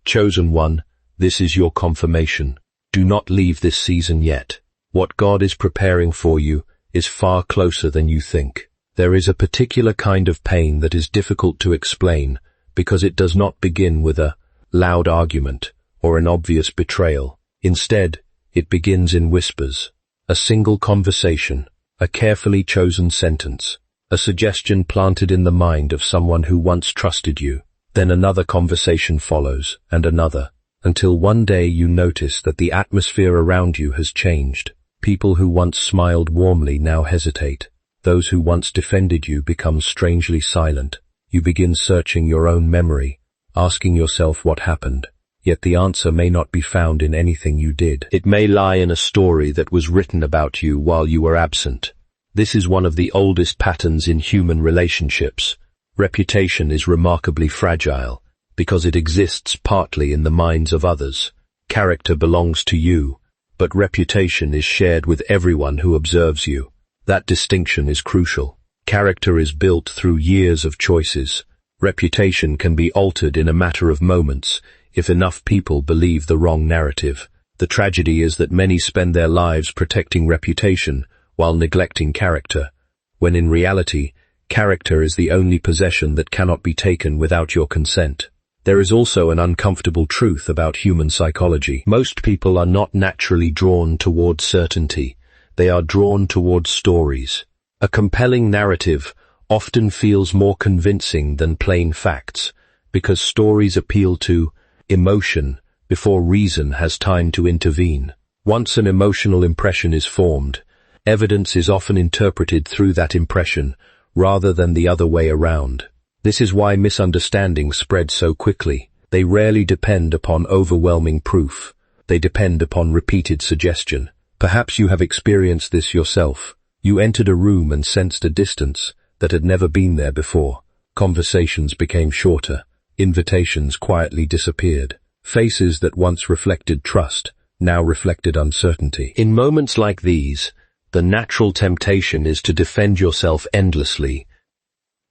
Chosen one, this is your confirmation. Do not leave this season yet. What God is preparing for you is far closer than you think. There is a particular kind of pain that is difficult to explain because it does not begin with a loud argument or an obvious betrayal. Instead, it begins in whispers. A single conversation, a carefully chosen sentence, a suggestion planted in the mind of someone who once trusted you. Then another conversation follows, and another, until one day you notice that the atmosphere around you has changed. People who once smiled warmly now hesitate. Those who once defended you become strangely silent. You begin searching your own memory, asking yourself what happened. Yet the answer may not be found in anything you did. It may lie in a story that was written about you while you were absent. This is one of the oldest patterns in human relationships. Reputation is remarkably fragile because it exists partly in the minds of others. Character belongs to you, but reputation is shared with everyone who observes you. That distinction is crucial. Character is built through years of choices. Reputation can be altered in a matter of moments if enough people believe the wrong narrative. The tragedy is that many spend their lives protecting reputation while neglecting character, when in reality, character is the only possession that cannot be taken without your consent. There is also an uncomfortable truth about human psychology. Most people are not naturally drawn toward certainty. They are drawn toward stories. A compelling narrative often feels more convincing than plain facts, because stories appeal to emotion before reason has time to intervene. Once an emotional impression is formed, evidence is often interpreted through that impression, rather than the other way around. This is why misunderstandings spread so quickly. They rarely depend upon overwhelming proof. They depend upon repeated suggestion. Perhaps you have experienced this yourself. You entered a room and sensed a distance that had never been there before. Conversations became shorter. Invitations quietly disappeared. Faces that once reflected trust now reflected uncertainty. In moments like these, the natural temptation is to defend yourself endlessly,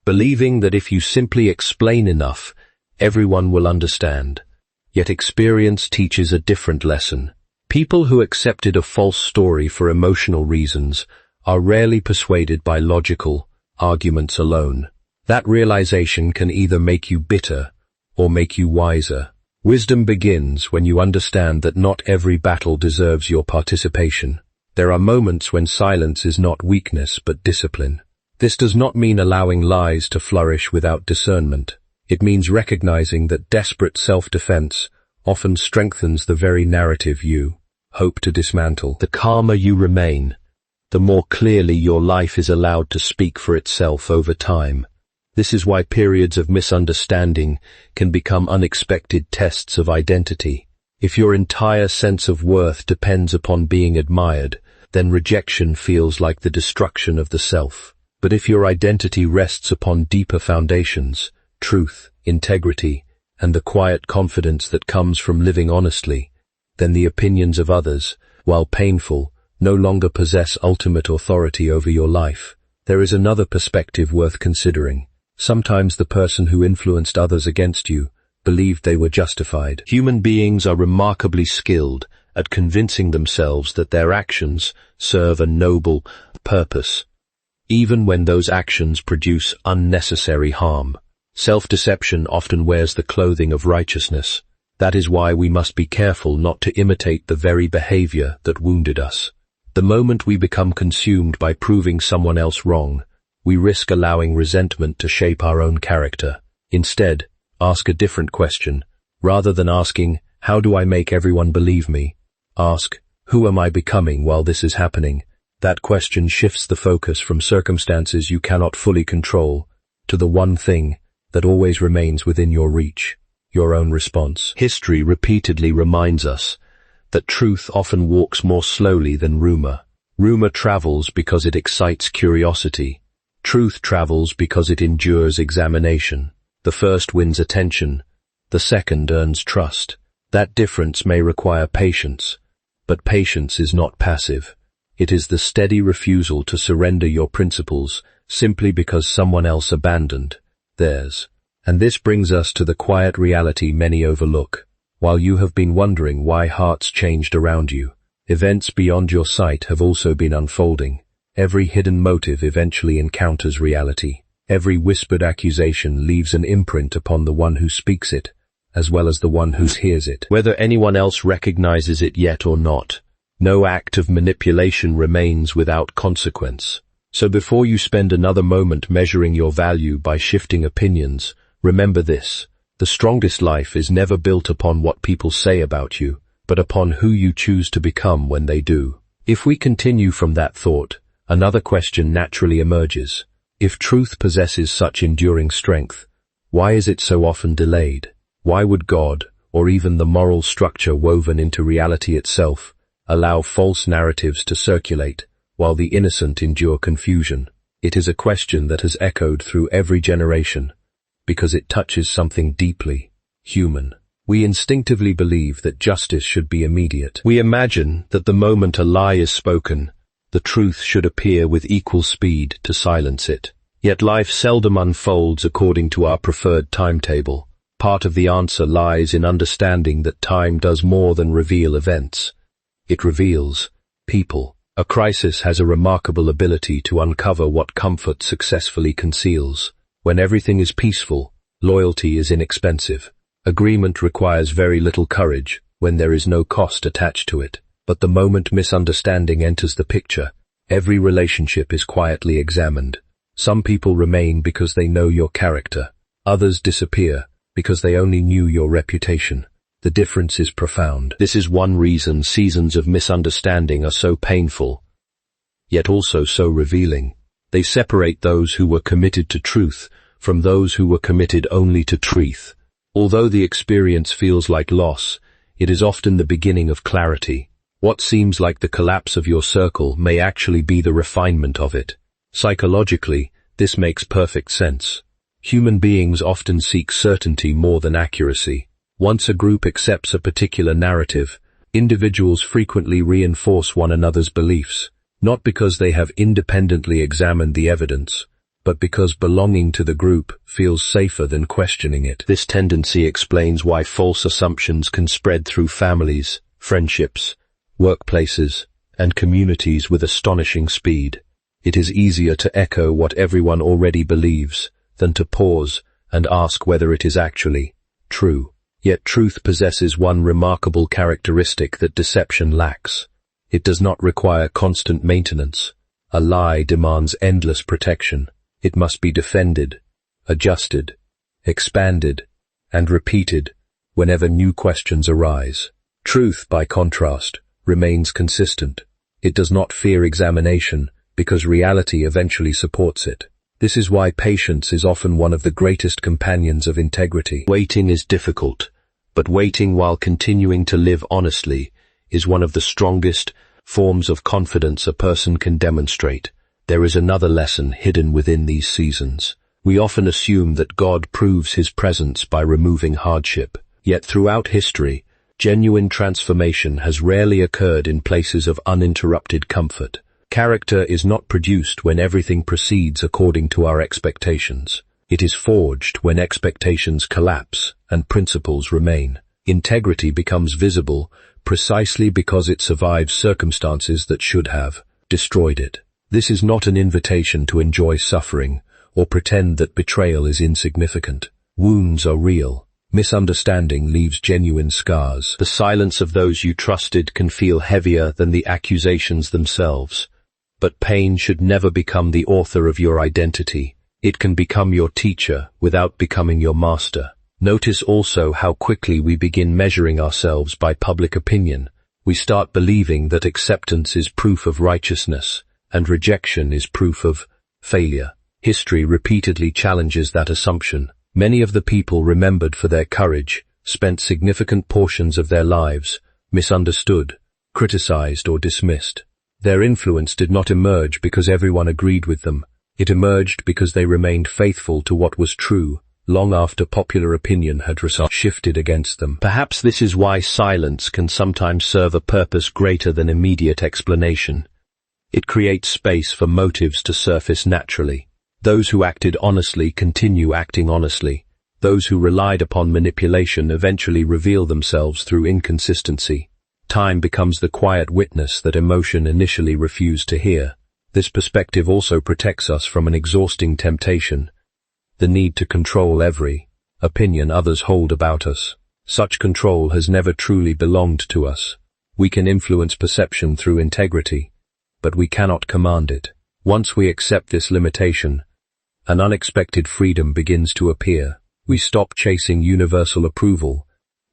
believing that if you simply explain enough, everyone will understand. Yet experience teaches a different lesson. People who accepted a false story for emotional reasons are rarely persuaded by logical arguments alone. That realization can either make you bitter or make you wiser. Wisdom begins when you understand that not every battle deserves your participation. There are moments when silence is not weakness but discipline. This does not mean allowing lies to flourish without discernment. It means recognizing that desperate self-defense often strengthens the very narrative you hope to dismantle. The calmer you remain, the more clearly your life is allowed to speak for itself over time. This is why periods of misunderstanding can become unexpected tests of identity. If your entire sense of worth depends upon being admired, then rejection feels like the destruction of the self. But if your identity rests upon deeper foundations, truth, integrity, and the quiet confidence that comes from living honestly, then the opinions of others, while painful, no longer possess ultimate authority over your life. There is another perspective worth considering. Sometimes the person who influenced others against you believed they were justified. Human beings are remarkably skilled at convincing themselves that their actions serve a noble purpose, even when those actions produce unnecessary harm. Self-deception often wears the clothing of righteousness. That is why we must be careful not to imitate the very behavior that wounded us. The moment we become consumed by proving someone else wrong, we risk allowing resentment to shape our own character. Instead, ask a different question. Rather than asking, "How do I make everyone believe me?" ask, "Who am I becoming while this is happening?" That question shifts the focus from circumstances you cannot fully control to the one thing that always remains within your reach, your own response. History repeatedly reminds us that truth often walks more slowly than rumor. Rumor travels because it excites curiosity. Truth travels because it endures examination. The first wins attention, the second earns trust. That difference may require patience, but patience is not passive. It is the steady refusal to surrender your principles simply because someone else abandoned theirs. And this brings us to the quiet reality many overlook. While you have been wondering why hearts changed around you, events beyond your sight have also been unfolding. Every hidden motive eventually encounters reality. Every whispered accusation leaves an imprint upon the one who speaks it, as well as the one who hears it. Whether anyone else recognizes it yet or not, no act of manipulation remains without consequence. So before you spend another moment measuring your value by shifting opinions, remember this: the strongest life is never built upon what people say about you, but upon who you choose to become when they do. If we continue from that thought, another question naturally emerges. If truth possesses such enduring strength, why is it so often delayed? Why would God, or even the moral structure woven into reality itself, allow false narratives to circulate, while the innocent endure confusion? It is a question that has echoed through every generation, because it touches something deeply human. We instinctively believe that justice should be immediate. We imagine that the moment a lie is spoken, the truth should appear with equal speed to silence it. Yet life seldom unfolds according to our preferred timetable. Part of the answer lies in understanding that time does more than reveal events. It reveals people. A crisis has a remarkable ability to uncover what comfort successfully conceals. When everything is peaceful, loyalty is inexpensive. Agreement requires very little courage when there is no cost attached to it. But the moment misunderstanding enters the picture, every relationship is quietly examined. Some people remain because they know your character. Others disappear because they only knew your reputation. The difference is profound. This is one reason seasons of misunderstanding are so painful, yet also so revealing. They separate those who were committed to truth from those who were committed only to truth. Although the experience feels like loss, it is often the beginning of clarity. What seems like the collapse of your circle may actually be the refinement of it. Psychologically, this makes perfect sense. Human beings often seek certainty more than accuracy. Once a group accepts a particular narrative, individuals frequently reinforce one another's beliefs, not because they have independently examined the evidence, but because belonging to the group feels safer than questioning it. This tendency explains why false assumptions can spread through families, friendships, workplaces, and communities with astonishing speed. It is easier to echo what everyone already believes than to pause and ask whether it is actually true. Yet truth possesses one remarkable characteristic that deception lacks. It does not require constant maintenance. A lie demands endless protection. It must be defended, adjusted, expanded, and repeated whenever new questions arise. Truth, by contrast, remains consistent. It does not fear examination because reality eventually supports it. This is why patience is often one of the greatest companions of integrity. Waiting is difficult, but waiting while continuing to live honestly is one of the strongest forms of confidence a person can demonstrate. There is another lesson hidden within these seasons. We often assume that God proves his presence by removing hardship. Yet throughout history, genuine transformation has rarely occurred in places of uninterrupted comfort. Character is not produced when everything proceeds according to our expectations. It is forged when expectations collapse and principles remain. Integrity becomes visible precisely because it survives circumstances that should have destroyed it. This is not an invitation to enjoy suffering or pretend that betrayal is insignificant. Wounds are real. Misunderstanding leaves genuine scars. The silence of those you trusted can feel heavier than the accusations themselves. But pain should never become the author of your identity. It can become your teacher without becoming your master. Notice also how quickly we begin measuring ourselves by public opinion. We start believing that acceptance is proof of righteousness, and rejection is proof of failure. History repeatedly challenges that assumption. Many of the people remembered for their courage spent significant portions of their lives misunderstood, criticized, or dismissed. Their influence did not emerge because everyone agreed with them. It emerged because they remained faithful to what was true, long after popular opinion had shifted against them. Perhaps this is why silence can sometimes serve a purpose greater than immediate explanation. It creates space for motives to surface naturally. Those who acted honestly continue acting honestly, Those who relied upon manipulation eventually reveal themselves through inconsistency. Time becomes the quiet witness that emotion initially refused to hear. This perspective also protects us from an exhausting temptation, the need to control every opinion others hold about us. Such control has never truly belonged to us. We can influence perception through integrity, but we cannot command it. Once we accept this limitation, an unexpected freedom begins to appear. We stop chasing universal approval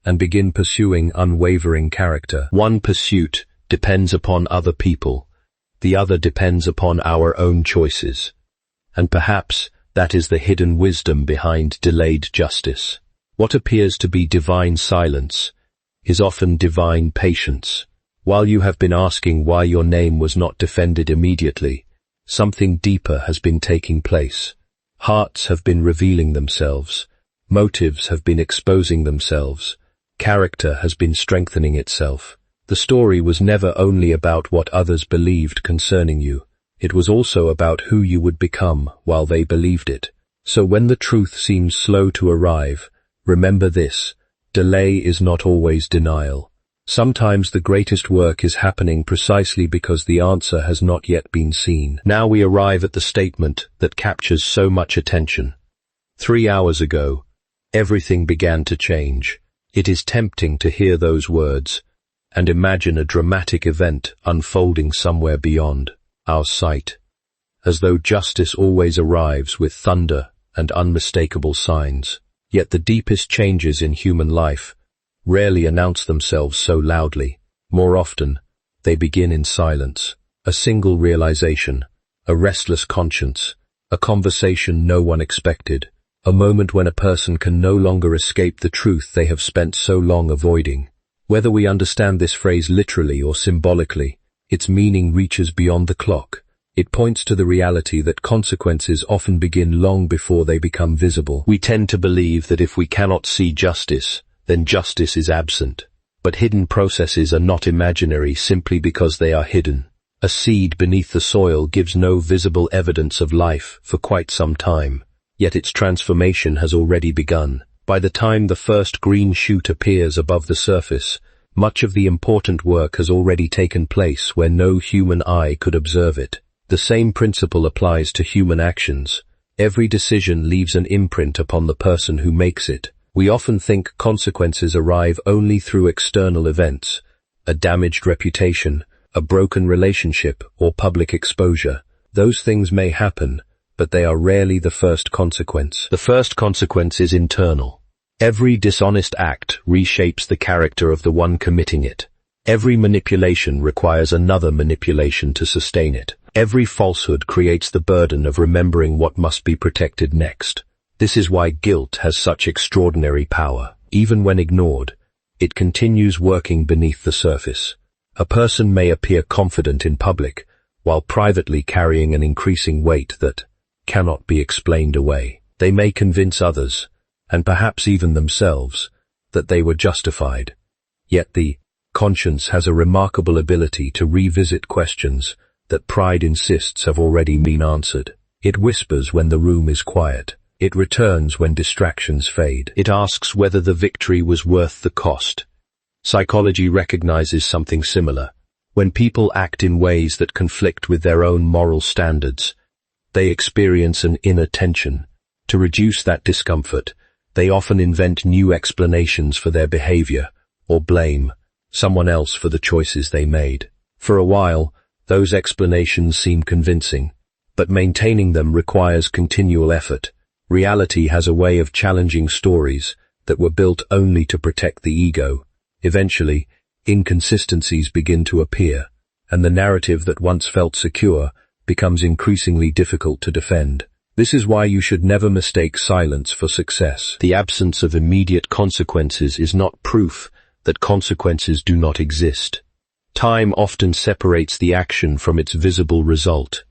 and begin pursuing unwavering character. One pursuit depends upon other people, the other depends upon our own choices. And perhaps that is the hidden wisdom behind delayed justice. What appears to be divine silence is often divine patience. While you have been asking why your name was not defended immediately, something deeper has been taking place. Hearts have been revealing themselves. Motives have been exposing themselves. Character has been strengthening itself. The story was never only about what others believed concerning you. It was also about who you would become while they believed it. So when the truth seems slow to arrive, remember this: delay is not always denial. Sometimes the greatest work is happening precisely because the answer has not yet been seen. Now we arrive at the statement that captures so much attention. 3 hours ago, everything began to change. It is tempting to hear those words and imagine a dramatic event unfolding somewhere beyond our sight, as though justice always arrives with thunder and unmistakable signs. Yet the deepest changes in human life rarely announce themselves so loudly. More often, they begin in silence. A single realization, a restless conscience, a conversation no one expected, a moment when a person can no longer escape the truth they have spent so long avoiding. Whether we understand this phrase literally or symbolically, its meaning reaches beyond the clock. It points to the reality that consequences often begin long before they become visible. We tend to believe that if we cannot see justice, then justice is absent. But hidden processes are not imaginary simply because they are hidden. A seed beneath the soil gives no visible evidence of life for quite some time, yet its transformation has already begun. By the time the first green shoot appears above the surface, much of the important work has already taken place where no human eye could observe it. The same principle applies to human actions. Every decision leaves an imprint upon the person who makes it. We often think consequences arrive only through external events, a damaged reputation, a broken relationship, or public exposure. Those things may happen, but they are rarely the first consequence. The first consequence is internal. Every dishonest act reshapes the character of the one committing it. Every manipulation requires another manipulation to sustain it. Every falsehood creates the burden of remembering what must be protected next. This is why guilt has such extraordinary power. Even when ignored, it continues working beneath the surface. A person may appear confident in public, while privately carrying an increasing weight that cannot be explained away. They may convince others, and perhaps even themselves, that they were justified. Yet the conscience has a remarkable ability to revisit questions that pride insists have already been answered. It whispers when the room is quiet. It returns when distractions fade. It asks whether the victory was worth the cost. Psychology recognizes something similar. When people act in ways that conflict with their own moral standards, they experience an inner tension. To reduce that discomfort, they often invent new explanations for their behavior, or blame someone else for the choices they made. For a while, those explanations seem convincing, but maintaining them requires continual effort. Reality has a way of challenging stories that were built only to protect the ego. Eventually, inconsistencies begin to appear, and the narrative that once felt secure becomes increasingly difficult to defend. This is why you should never mistake silence for success. The absence of immediate consequences is not proof that consequences do not exist. Time often separates the action from its visible result,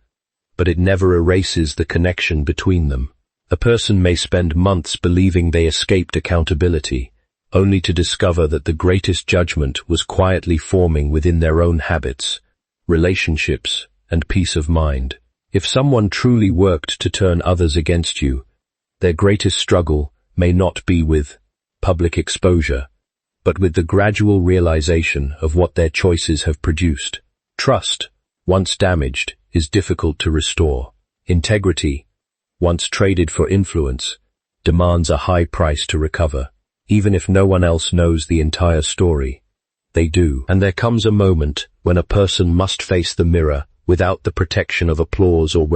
but it never erases the connection between them. A person may spend months believing they escaped accountability, only to discover that the greatest judgment was quietly forming within their own habits, relationships, and peace of mind. If someone truly worked to turn others against you, their greatest struggle may not be with public exposure, but with the gradual realization of what their choices have produced. Trust, once damaged, is difficult to restore. Integrity, once traded for influence, demands a high price to recover. Even if no one else knows the entire story, they do. And there comes a moment when a person must face the mirror without the protection of applause or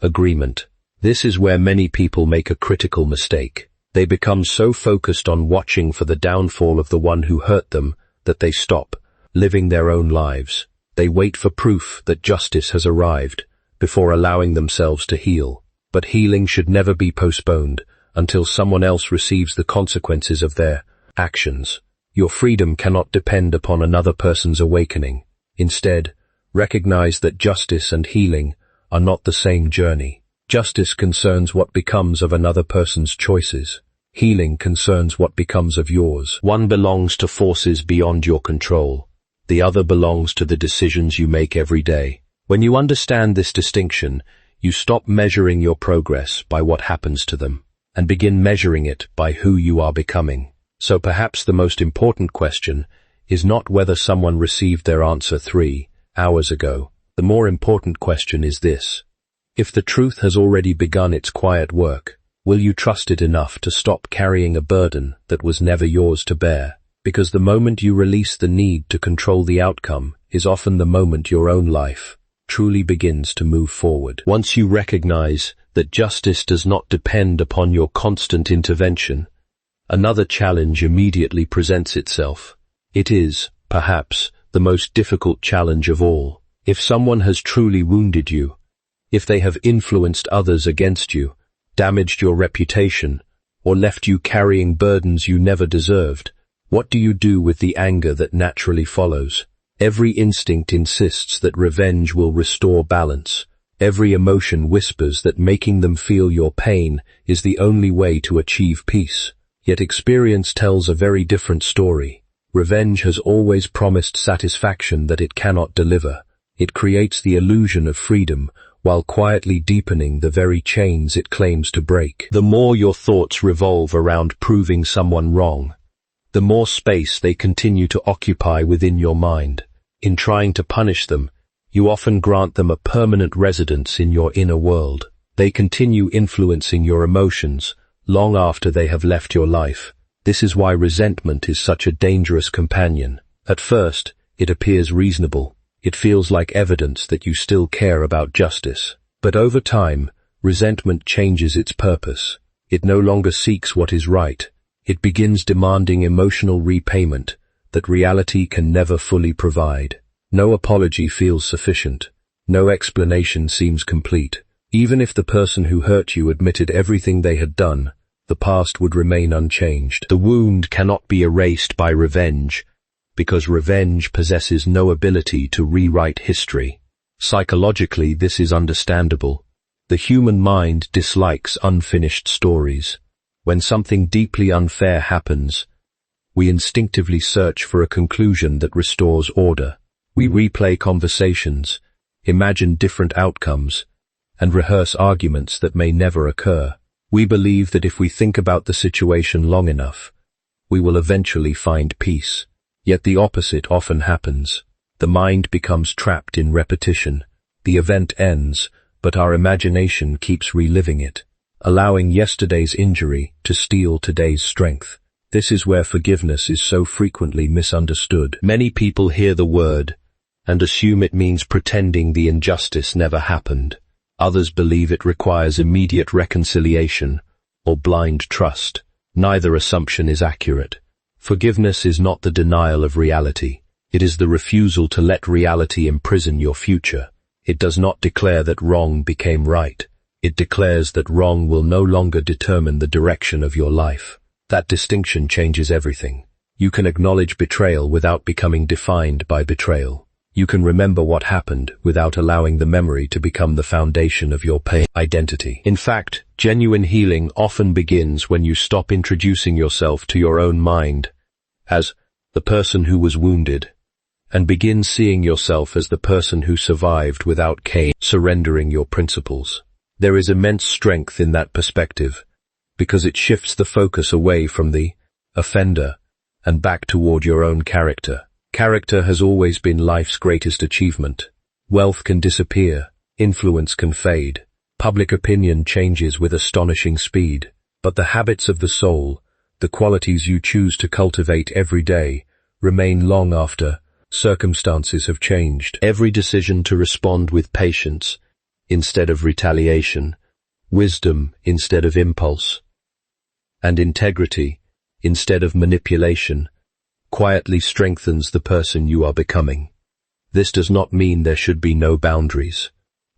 agreement. This is where many people make a critical mistake. They become so focused on watching for the downfall of the one who hurt them that they stop living their own lives. They wait for proof that justice has arrived before allowing themselves to heal. But healing should never be postponed until someone else receives the consequences of their actions. Your freedom cannot depend upon another person's awakening. Instead, recognize that justice and healing are not the same journey. Justice concerns what becomes of another person's choices. Healing concerns what becomes of yours. One belongs to forces beyond your control. The other belongs to the decisions you make every day. When you understand this distinction, you stop measuring your progress by what happens to them, and begin measuring it by who you are becoming. So perhaps the most important question is not whether someone received their answer 3 hours ago. The more important question is this: if the truth has already begun its quiet work, will you trust it enough to stop carrying a burden that was never yours to bear? Because the moment you release the need to control the outcome is often the moment your own life truly begins to move forward. Once you recognize that justice does not depend upon your constant intervention, another challenge immediately presents itself. It is, perhaps, the most difficult challenge of all. If someone has truly wounded you, if they have influenced others against you, damaged your reputation, or left you carrying burdens you never deserved, what do you do with the anger that naturally follows? Every instinct insists that revenge will restore balance. Every emotion whispers that making them feel your pain is the only way to achieve peace. Yet experience tells a very different story. Revenge has always promised satisfaction that it cannot deliver. It creates the illusion of freedom while quietly deepening the very chains it claims to break. The more your thoughts revolve around proving someone wrong, the more space they continue to occupy within your mind. In trying to punish them, you often grant them a permanent residence in your inner world. They continue influencing your emotions long after they have left your life. This is why resentment is such a dangerous companion. At first, it appears reasonable. It feels like evidence that you still care about justice. But over time, resentment changes its purpose. It no longer seeks what is right. It begins demanding emotional repayment that reality can never fully provide. No apology feels sufficient. No explanation seems complete. Even if the person who hurt you admitted everything they had done, the past would remain unchanged. The wound cannot be erased by revenge, because revenge possesses no ability to rewrite history. Psychologically, this is understandable. The human mind dislikes unfinished stories. When something deeply unfair happens, we instinctively search for a conclusion that restores order. We replay conversations, imagine different outcomes, and rehearse arguments that may never occur. We believe that if we think about the situation long enough, we will eventually find peace. Yet the opposite often happens. The mind becomes trapped in repetition. The event ends, but our imagination keeps reliving it, allowing yesterday's injury to steal today's strength. This is where forgiveness is so frequently misunderstood. Many people hear the word and assume it means pretending the injustice never happened. Others believe it requires immediate reconciliation or blind trust. Neither assumption is accurate. Forgiveness is not the denial of reality. It is the refusal to let reality imprison your future. It does not declare that wrong became right. It declares that wrong will no longer determine the direction of your life. That distinction changes everything. You can acknowledge betrayal without becoming defined by betrayal. You can remember what happened without allowing the memory to become the foundation of your identity. In fact, genuine healing often begins when you stop introducing yourself to your own mind as the person who was wounded, and begin seeing yourself as the person who survived without surrendering your principles. There is immense strength in that perspective, because it shifts the focus away from the offender and back toward your own character. Character has always been life's greatest achievement. Wealth can disappear, influence can fade, public opinion changes with astonishing speed, but the habits of the soul, the qualities you choose to cultivate every day, remain long after circumstances have changed. Every decision to respond with patience instead of retaliation, wisdom instead of impulse, and integrity instead of manipulation, quietly strengthens the person you are becoming. This does not mean there should be no boundaries.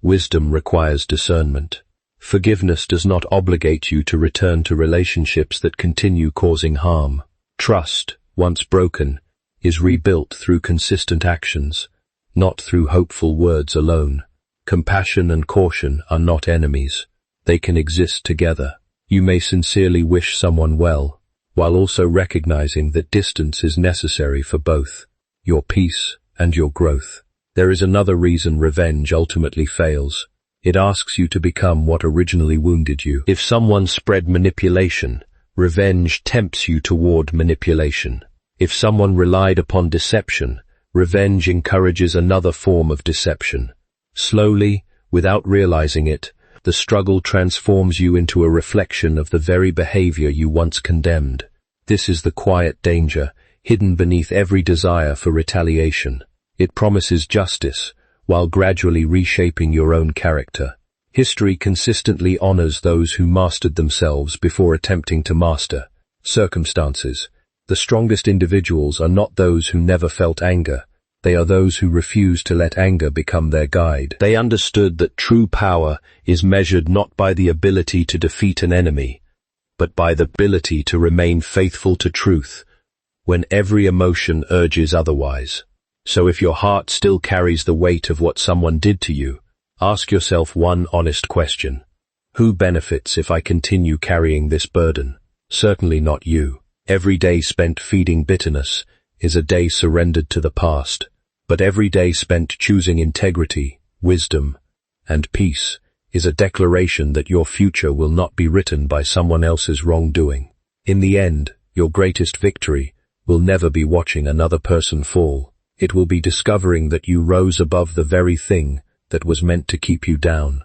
Wisdom requires discernment. Forgiveness does not obligate you to return to relationships that continue causing harm. Trust, once broken, is rebuilt through consistent actions, not through hopeful words alone. Compassion and caution are not enemies. They can exist together. You may sincerely wish someone well, while also recognizing that distance is necessary for both your peace and your growth. There is another reason revenge ultimately fails. It asks you to become what originally wounded you. If someone spread manipulation, revenge tempts you toward manipulation. If someone relied upon deception, revenge encourages another form of deception. Slowly, without realizing it, the struggle transforms you into a reflection of the very behavior you once condemned. This is the quiet danger, hidden beneath every desire for retaliation. It promises justice, while gradually reshaping your own character. History consistently honors those who mastered themselves before attempting to master circumstances. The strongest individuals are not those who never felt anger. They are those who refuse to let anger become their guide. They understood that true power is measured not by the ability to defeat an enemy, but by the ability to remain faithful to truth when every emotion urges otherwise. So if your heart still carries the weight of what someone did to you, ask yourself one honest question. Who benefits if I continue carrying this burden? Certainly not you. Every day spent feeding bitterness is a day surrendered to the past, but every day spent choosing integrity, wisdom, and peace is a declaration that your future will not be written by someone else's wrongdoing. In the end, your greatest victory will never be watching another person fall. It will be discovering that you rose above the very thing that was meant to keep you down.